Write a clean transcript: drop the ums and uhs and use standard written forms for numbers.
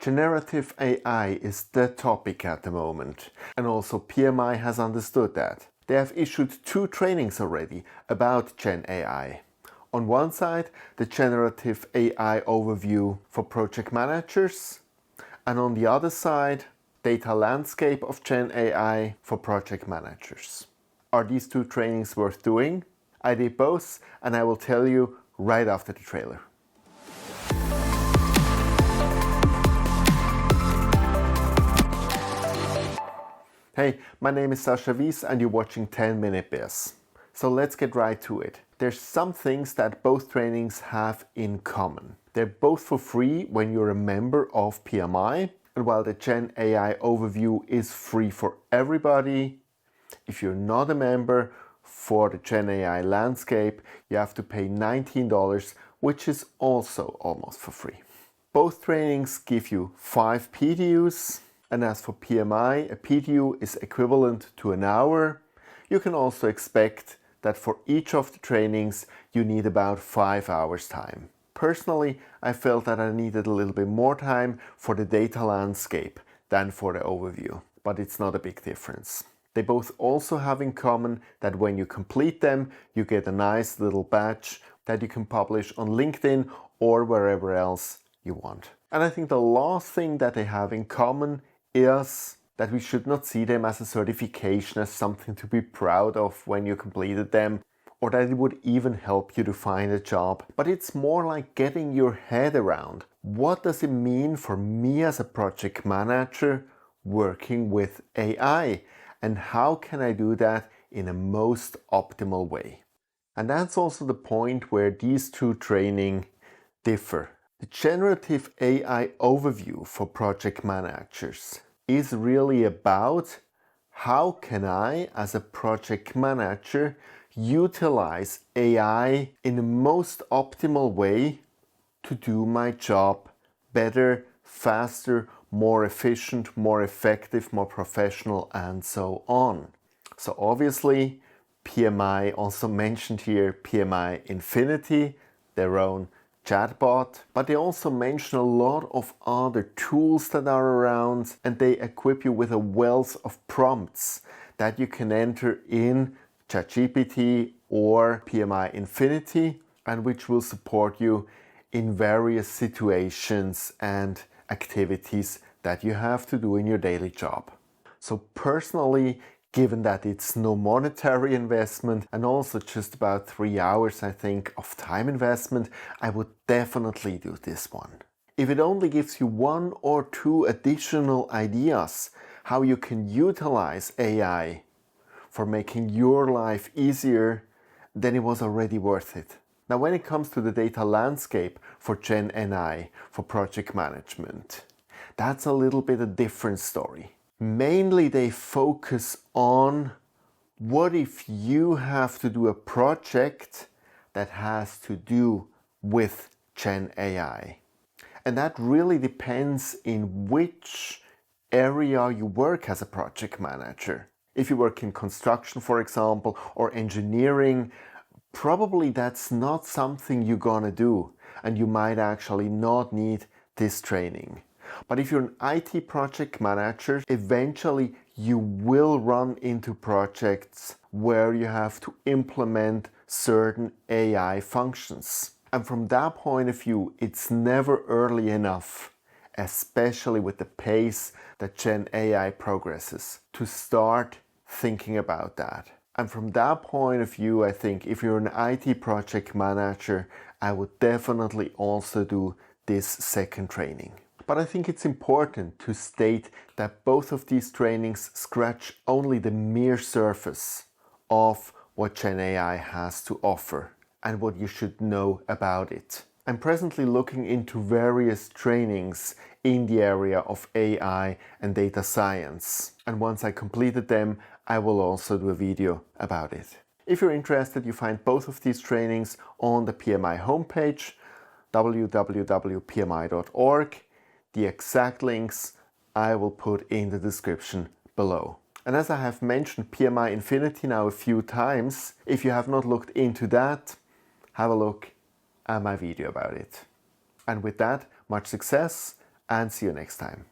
Generative AI is the topic at the moment, and also PMI has understood that. They have issued 2 trainings already about Gen AI. On one side, the Generative AI Overview for project managers, and on the other side, Data Landscape of Gen AI for project managers. Are these 2 trainings worth doing? I did both, and I will tell you right after the trailer. Hey, my name is Sascha Wies and you're watching 10 Minute Biz. So let's get right to it. There's some things that both trainings have in common. They're both for free when you're a member of PMI, and while the Gen AI Overview is free for everybody, if you're not a member for the Gen AI Landscape, you have to pay $19, which is also almost for free. Both trainings give you 5 PDUs. And as for PMI, a PDU is equivalent to an hour. You can also expect that for each of the trainings you need about 5 hours time. Personally, I felt that I needed a little bit more time for the data landscape than for the overview, but it's not a big difference. They both also have in common that when you complete them, you get a nice little badge that you can publish on LinkedIn or wherever else you want. And I think the last thing that they have in common is that we should not see them as a certification, as something to be proud of when you completed them, or that it would even help you to find a job. But it's more like getting your head around, what does it mean for me as a project manager working with AI, and how can I do that in a most optimal way? And that's also the point where these 2 trainings differ. The Generative AI Overview for project managers is really about how can I, as a project manager, utilize AI in the most optimal way to do my job better, faster, more efficient, more effective, more professional, and so on. So obviously, PMI also mentioned here PMI Infinity, their own chatbot, but they also mention a lot of other tools that are around, and they equip you with a wealth of prompts that you can enter in ChatGPT or PMI Infinity, and which will support you in various situations and activities that you have to do in your daily job. So personally, given that it's no monetary investment and also just about 3 hours, I think, of time investment, I would definitely do this one. If it only gives you 1 or 2 additional ideas how you can utilize AI for making your life easier, then it was already worth it. Now, when it comes to the data landscape for Gen AI for project management, that's a little bit a different story. Mainly they focus on what if you have to do a project that has to do with Gen AI. And that really depends in which area you work as a project manager. If you work in construction, for example, or engineering, probably that's not something you're gonna do, and you might actually not need this training. But if you're an IT project manager, eventually you will run into projects where you have to implement certain AI functions. And from that point of view, it's never early enough, especially with the pace that Gen AI progresses, to start thinking about that. And from that point of view, I think if you're an IT project manager, I would definitely also do this second training. But I think it's important to state that both of these trainings scratch only the mere surface of what Gen AI has to offer and what you should know about it. I'm presently looking into various trainings in the area of AI and data science. And once I completed them, I will also do a video about it. If you're interested, you find both of these trainings on the PMI homepage, www.pmi.org. The exact links I will put in the description below. And as I have mentioned PMI Infinity now a few times, if you have not looked into that, have a look at my video about it. And with that, much success and see you next time.